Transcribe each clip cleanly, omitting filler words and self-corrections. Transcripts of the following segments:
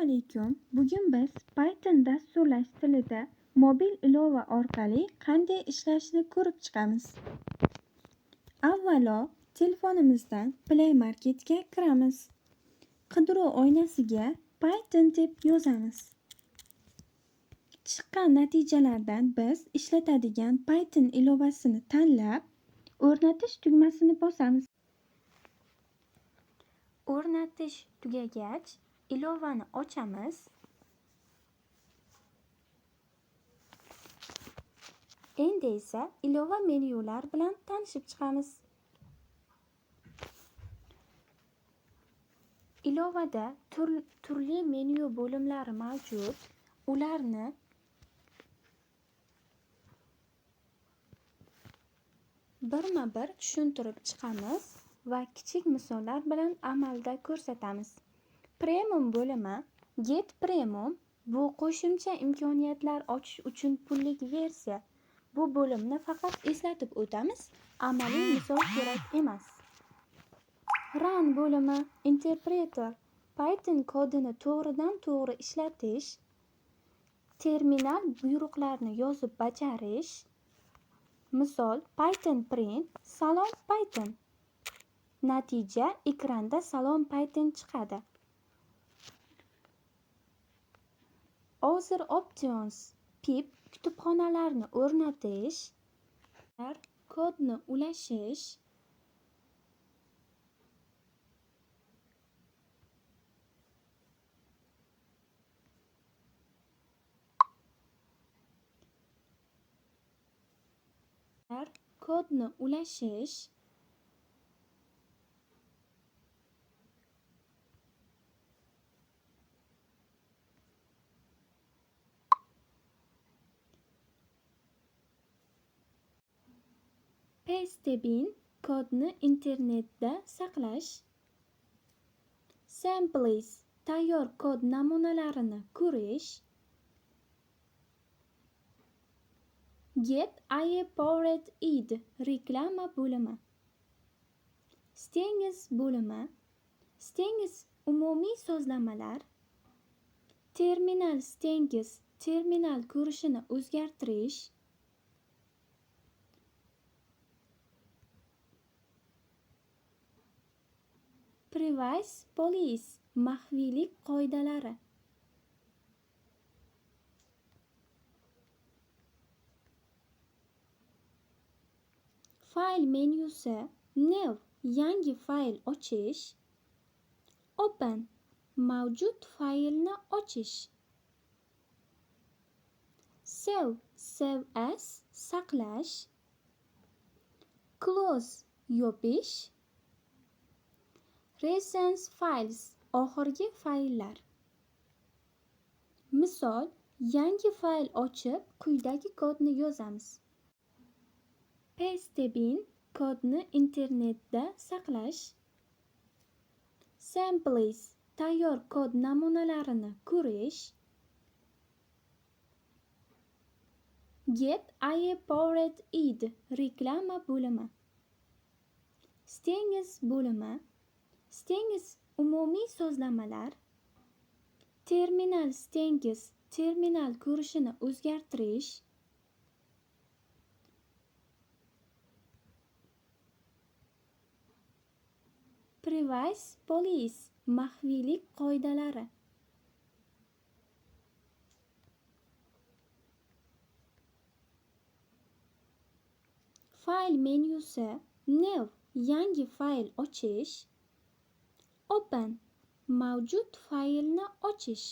alaykum. Bugun biz Python dasturlash tilida mobil ilova orqali qanday ishlashini ko'rib chiqamiz. Avvalo, telefonimizdan Play Marketga kiramiz. Qidiruv oynasiga Python deb yozamiz. Chiqqan natijalardan biz ishlatadigan Python ilovasini tanlab, o'rnatish tugmasini bosamiz. O'rnatish tugagach, ilovani ochamiz. Endi esa ilova menyular bilan tanishib chiqamiz. Ilovada turli menyu bo'limlari mavjud. Ularni birma-bir tushuntirib chiqamiz va kichik misollar bilan amalda ko'rsatamiz. Premium bo'limi Get Premium bu qo'shimcha imkoniyatlar ochish uchun pullik versiya. Bu bo'limni faqat eslatib o'tamiz, amaliy misol kerak emas. Run bo'limi Interpreter Python kodini to'g'ridan-to'g'ri ishlatish, terminal buyruqlarni yozib bajarish. Misol Python print Salom Python. Natija ekranda Salom Python chiqadi. Other Options pip kutubxonalarni o'rnatish, kodni ulashish, Pastabin kodni internetda saqlash, Samples tayyor kod namunalarini ko'rish, Get Powered Id reklama bo'limi, Strings bo'limi, Strings umumiy sozlamalar, Terminal Strings terminal ko'rishini o'zgartirish, Privacy Policy maxfiylik qoidalari. Fayl menyusi New yangi fayl ochish, Open mavjud faylni ochish, Save as saqlash, Close yopish, Recent files oxirgi fayllar. Misol, yangi fayl ochib, quyidagi kodni yozamiz. Pastabin kodni internetda saqlash, Samples tayyor kod namunalarini ko'rish, Get Powered Id reklama bo'limi, Strings bo'limi, Strings umumiy sozlamalar, Terminal Strings terminal ko'rishini o'zgartirish, Privacy Policy maxfiylik qoidalari. Fayl menyusi New yangi fayl ochish, Open mavjud faylni ochish,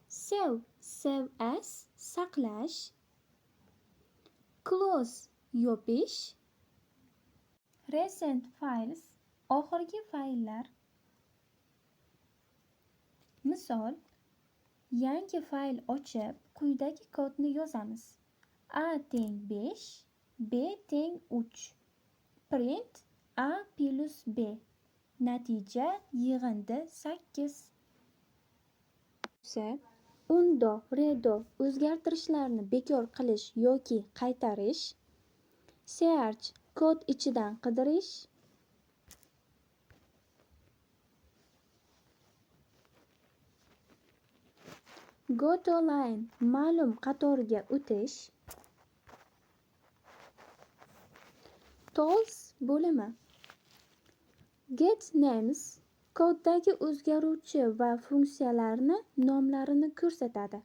Save as saqlash, Close yopish, Recent files oxirgi fayllar. Misol, yangi fayl ochib, quyidagi kodni yozamiz. A teng 5, B teng 3. Print A plus B. Natija yig'indi 8. Undo, redo o'zgartirishlarni bekor qilish yoki qaytarish, Search kod ichidan qidirish, Go to line ma'lum qatorga o'tish. Tools bo'limi. Get names koddagi o'zgaruvchi va funksiyalarni nomlarini ko'rsatadi.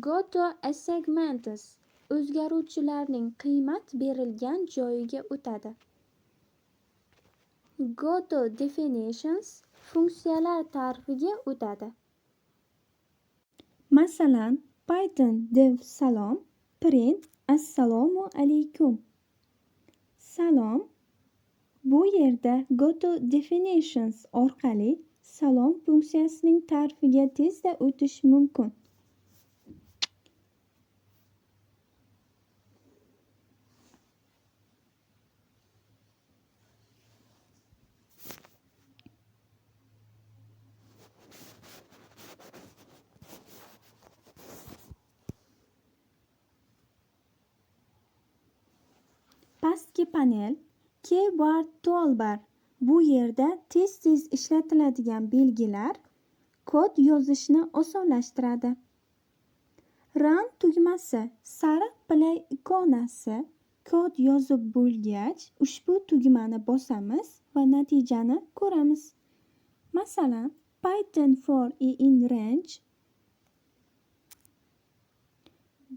Go to assignments o'zgaruvchilarning qiymat berilgan joyiga o'tadi. Go to definitions funksiyalar ta'rifiga o'tadi. Masalan, Python dev salom print assalomu alaykum. Salom. Bu yerda go to definitions orqali salom funksiyasining ta'rifiga tezda o'tish mumkin. Pastki panel Keyboard toolbar. Bu yerda tez-tez ishlatiladigan belgilar kod yozishni osonlashtiradi. Run tugmasi sariq play ikonasi. Kod yozib bo'lgach, ushbu tugmani bosamiz va natijani ko'ramiz. Masalan, Python for i in range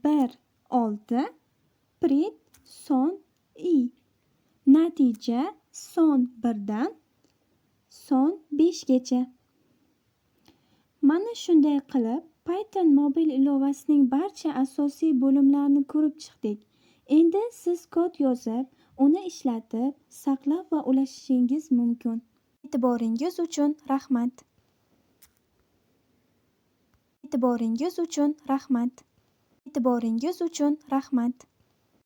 1.6 print son i. Natija son 1dan son 5gacha. Mana shunday qilib Python mobil ilovasining barcha asosiy bo'limlarini ko'rib chiqdik. Endi siz kod yozib, uni ishlatib, saqlab va ulashishingiz mumkin. E'tiboringiz uchun rahmat. E'tiboringiz uchun rahmat. E'tiboringiz uchun rahmat.